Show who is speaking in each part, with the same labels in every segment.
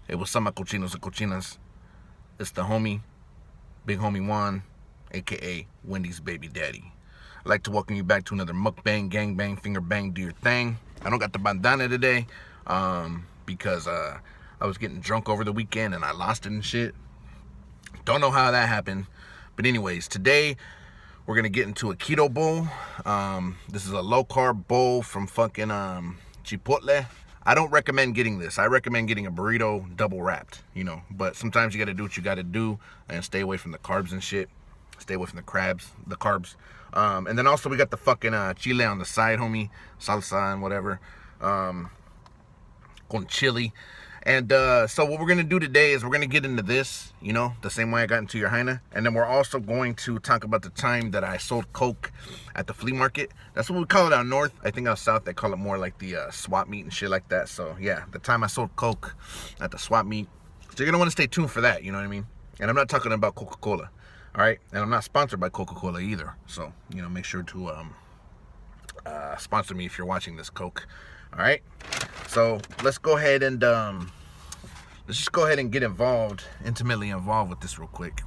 Speaker 1: Hey, what's up, my cochinos and cochinas? It's the homie, Big Homie Juan, aka Wendy's baby daddy. I'd like to welcome you back to another mukbang, gangbang, finger bang, do your thing. I don't got the bandana today, because I was getting drunk over the weekend and I lost it and shit. Don't know how that happened. But anyways, today we're gonna get into a keto bowl. This is a low carb bowl from fucking Chipotle. I don't recommend getting this. I recommend getting a burrito double wrapped, but sometimes you gotta do what you gotta do and stay away from the carbs and shit. Stay away from the carbs. And then also we got the fucking chile on the side, homie. Salsa and whatever. Con chili. And so what we're going to do today is we're going to get into this, the same way I got into your Heine. And then we're also going to talk about the time that I sold Coke at the flea market. That's what we call it out north. I think out south they call it more like the swap meet and shit like that. So yeah, the time I sold Coke at the swap meet. So you're going to want to stay tuned for that, you know what I mean? And I'm not talking about Coca-Cola, all right? And I'm not sponsored by Coca-Cola either. So, make sure to sponsor me if you're watching this, Coke. All right, so let's go ahead and get intimately involved with this real quick.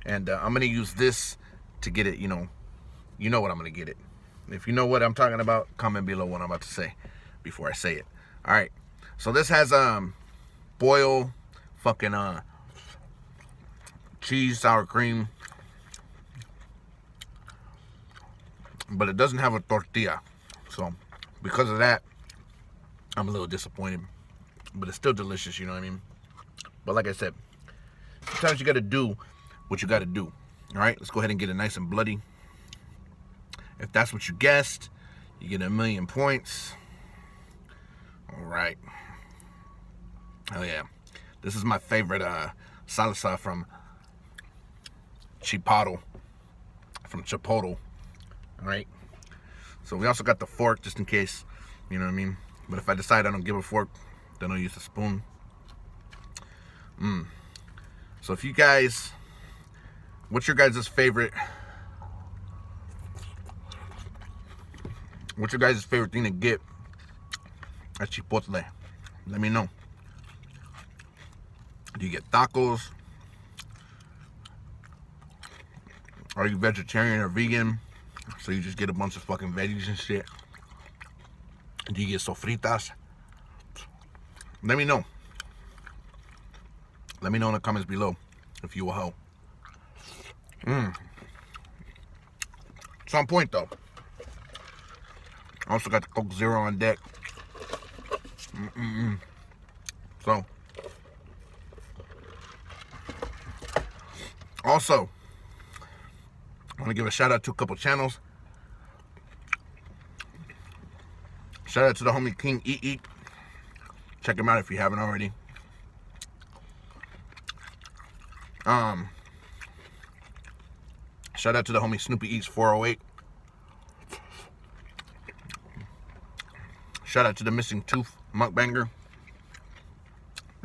Speaker 1: And I'm gonna use this to get it. You know what I'm gonna get it. If you know what I'm talking about, comment below what I'm about to say before I say it. All right, so this has boil, fucking cheese, sour cream, but it doesn't have a tortilla. So because of that, I'm a little disappointed, but it's still delicious, you know what I mean? But like I said, sometimes you gotta do what you gotta do. All right, let's go ahead and get it nice and bloody. If that's what you guessed, you get 1,000,000 points. All right. Oh yeah, this is my favorite salsa from Chipotle. All right. So we also got the fork just in case, you know what I mean? But if I decide I don't give a fork, then I'll use a spoon. So if you guys, what's your guys' favorite thing to get at Chipotle? Let me know. Do you get tacos? Are you vegetarian or vegan? So you just get a bunch of fucking veggies and shit? Do you get sofritas? Let me know. Let me know in the comments below if you will help. It's on point though. I also got the Coke Zero on deck. So, also, I want to give a shout out to a couple channels. Shout out to the homie King Eat. Check him out if you haven't already. Shout out to the homie Snoopy Eats 408. Shout out to the Missing Tooth Mukbanger.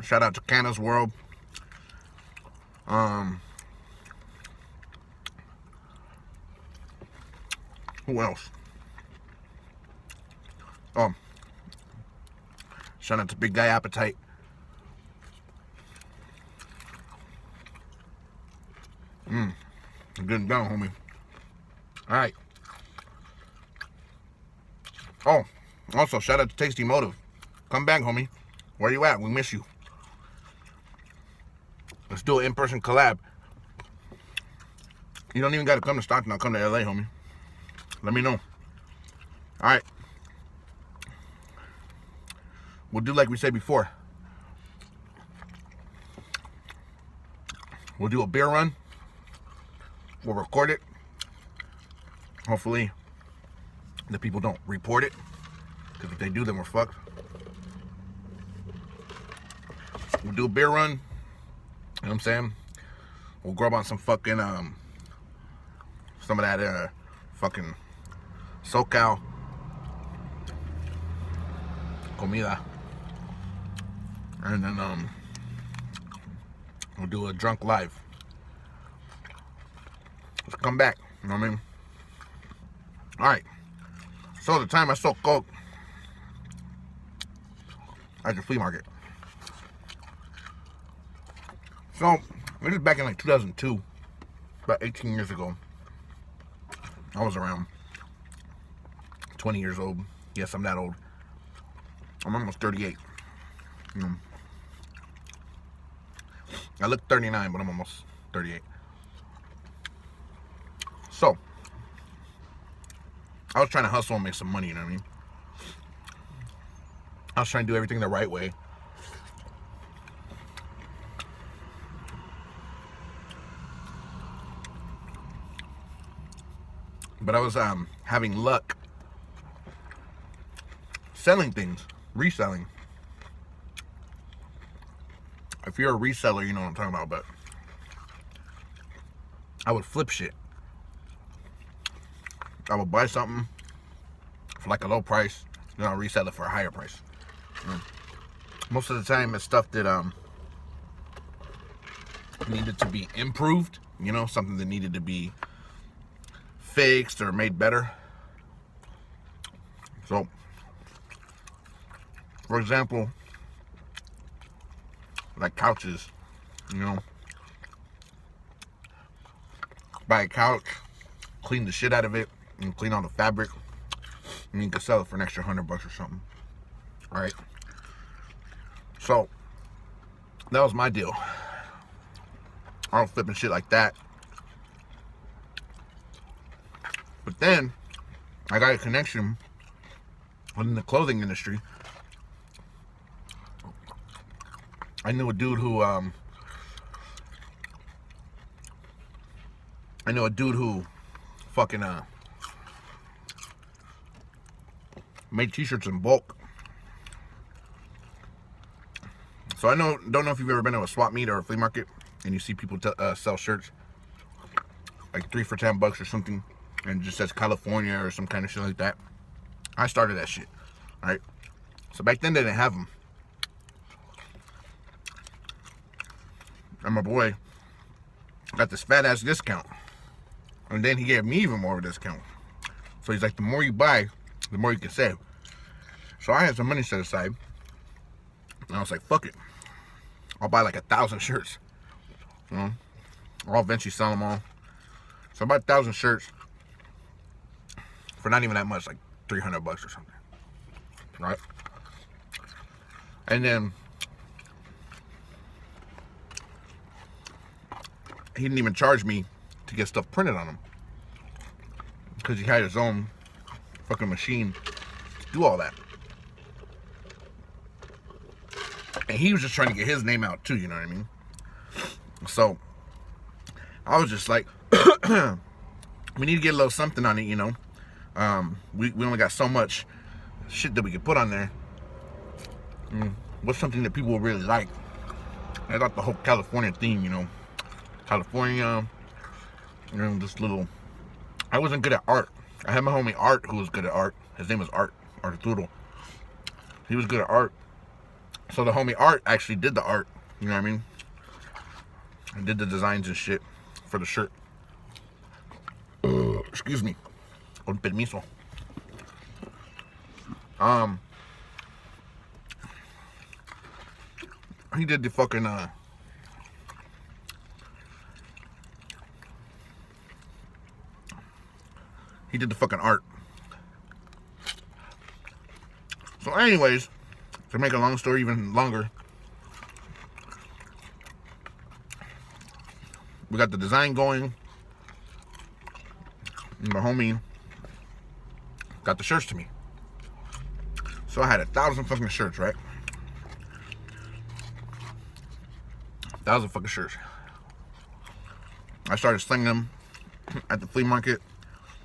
Speaker 1: Shout out to Canna's World. Who else? Shout out to Big Guy Appetite. I'm getting down, homie. All right. Oh, also shout out to Tasty Motive. Come back, homie. Where you at? We miss you. Let's do an in-person collab. You don't even got to come to Stockton. I'll come to LA, homie. Let me know. All right. We'll do like we said before. We'll do a beer run. We'll record it. Hopefully, the people don't report it. Because if they do, then we're fucked. We'll do a beer run. You know what I'm saying? We'll grab on some fucking, some of that, fucking SoCal comida. And then, we'll do a drunk live. Let's come back, you know what I mean? Alright. So the time I sold Coke at the flea market. So, this is back in like 2002, about 18 years ago. I was around 20 years old. Yes, I'm that old. I'm almost 38. You know, I look 39, but I'm almost 38. So, I was trying to hustle and make some money, you know what I mean? I was trying to do everything the right way. But I was having luck selling things, reselling. If you're a reseller, you know what I'm talking about, but I would flip shit. I would buy something for like a low price, then I'll resell it for a higher price. Most of the time it's stuff that needed to be improved, you know, something that needed to be fixed or made better. So, for example, like couches, you know, buy a couch, clean the shit out of it, and clean all the fabric, and you can sell it for an extra $100 or something. All right. So that was my deal. I was flipping shit like that. But then I got a connection in the clothing industry. I knew a dude who fucking made t-shirts in bulk. So I don't know if you've ever been to a swap meet or a flea market and you see people sell shirts like 3 for $10 or something, and it just says California or some kind of shit like that. I started that shit, right? So back then they didn't have them. And my boy got this fat ass discount, and then he gave me even more of a discount. So he's like, the more you buy, the more you can save. So I had some money set aside, and I was like, fuck it, I'll buy like 1,000 shirts. You know, I'll eventually sell them all. So I bought 1,000 shirts for not even that much, like $300 or something, right? And then he didn't even charge me to get stuff printed on him, because he had his own fucking machine to do all that. And he was just trying to get his name out too, you know what I mean? So I was just like, we need to get a little something on it, you know? We only got so much shit that we could put on there. What's something that people will really like? I thought the whole California theme, you know, California, you know, this little. I wasn't good at art. I had my homie Art who was good at art. His name was Arturo. He was good at art. So the homie Art actually did the art, you know what I mean? I did the designs and shit for the shirt. Excuse me. Con permiso. He did the fucking he did the fucking art. So anyways, to make a long story even longer, we got the design going, and my homie got the shirts to me. So I had 1,000 fucking shirts, right? 1,000 fucking shirts. I started slinging them at the flea market.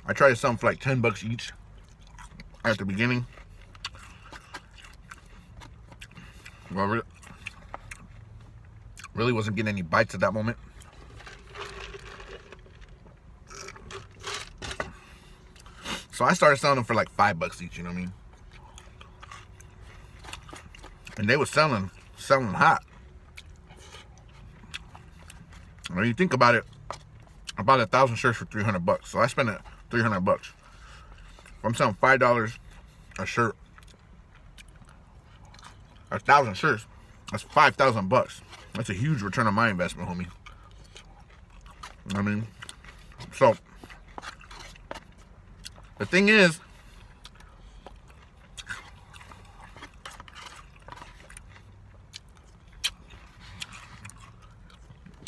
Speaker 1: I tried to sell them for like $10 each at the beginning. Well, really wasn't getting any bites at that moment. So I started selling them for like $5 each, you know what I mean? And they were selling hot. When you think about it, I bought 1,000 shirts for $300. So I spent $300. If I'm selling $5 a shirt, 1,000 shirts, that's $5,000. That's a huge return on my investment, homie. I mean, so the thing is,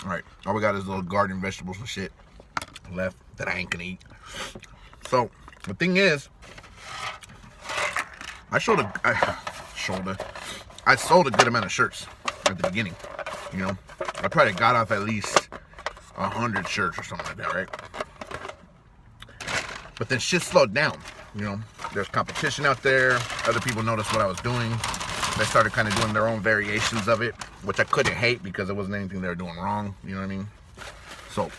Speaker 1: all right, all we got is little garden vegetables and shit left that I ain't gonna eat. So the thing is, I sold a good amount of shirts at the beginning. You know, I probably got off at least 100 shirts or something like that, right? But then shit slowed down. You know, there's competition out there. Other people noticed what I was doing. They started kind of doing their own variations of it, which I couldn't hate because it wasn't anything they were doing wrong. You know what I mean? So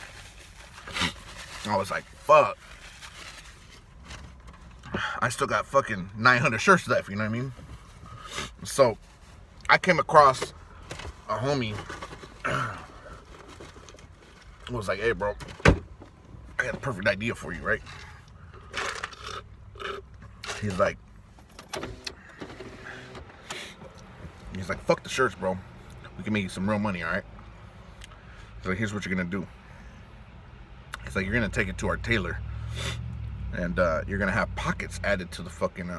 Speaker 1: I was like, fuck. I still got fucking 900 shirts left, you know what I mean? So I came across a homie who was like, hey, bro, I got a perfect idea for you, right? He's like, fuck the shirts, bro. We can make you some real money, all right? So here's what you're gonna do. It's like, you're gonna take it to our tailor, and you're gonna have pockets added to the fucking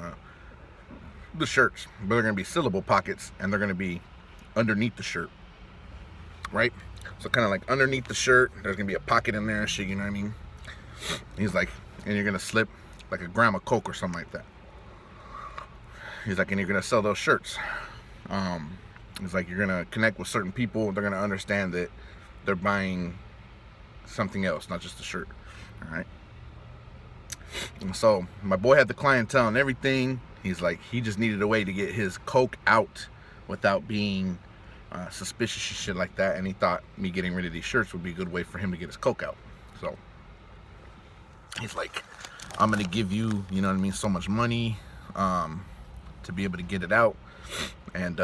Speaker 1: the shirts, but they're gonna be syllable pockets, and they're gonna be underneath the shirt, right? So kind of like underneath the shirt, there's gonna be a pocket in there and shit, you know what I mean? He's like, and you're gonna slip like a gram of Coke or something like that. He's like, and you're gonna sell those shirts. He's like, you're gonna connect with certain people. They're gonna understand that they're buying something else, not just a shirt. All right. And so my boy had the clientele and everything. He's like, he just needed a way to get his Coke out without being suspicious and shit like that. And he thought me getting rid of these shirts would be a good way for him to get his Coke out. So he's like, I'm gonna give you, you know what I mean, so much money to be able to get it out. And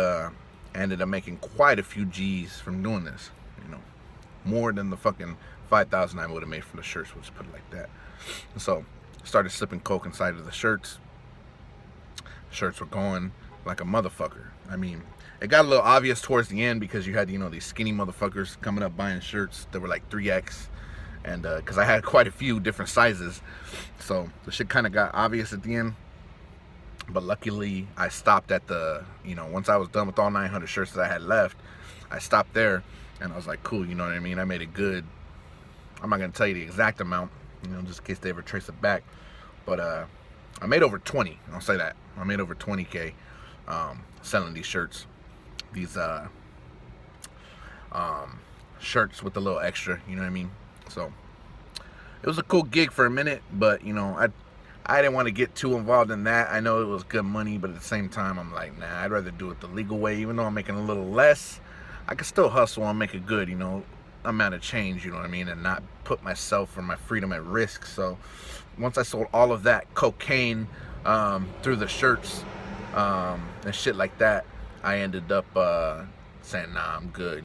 Speaker 1: ended up making quite a few G's from doing this, you know, more than the fucking 5,000 I would have made for the shirts, let's put it like that. And so started slipping Coke inside of the shirts. Shirts were going like a motherfucker. I mean, it got a little obvious towards the end because you had, you know, these skinny motherfuckers coming up buying shirts that were like 3X, and because I had quite a few different sizes, so the shit kind of got obvious at the end. But luckily, I stopped at the, you know, once I was done with all 900 shirts that I had left, I stopped there, and I was like, cool, you know what I mean? I made it good. I'm not going to tell you the exact amount, you know, just in case they ever trace it back. But I made over 20, I'll say that. I made over 20K selling these shirts. These shirts with a little extra, you know what I mean? So it was a cool gig for a minute, but, you know, I didn't want to get too involved in that. I know it was good money, but at the same time, I'm like, nah, I'd rather do it the legal way. Even though I'm making a little less, I can still hustle and make a good, you know, amount of change, you know what I mean, and not put myself or my freedom at risk. So once I sold all of that cocaine through the shirts and shit like that, I ended up saying, nah, I'm good.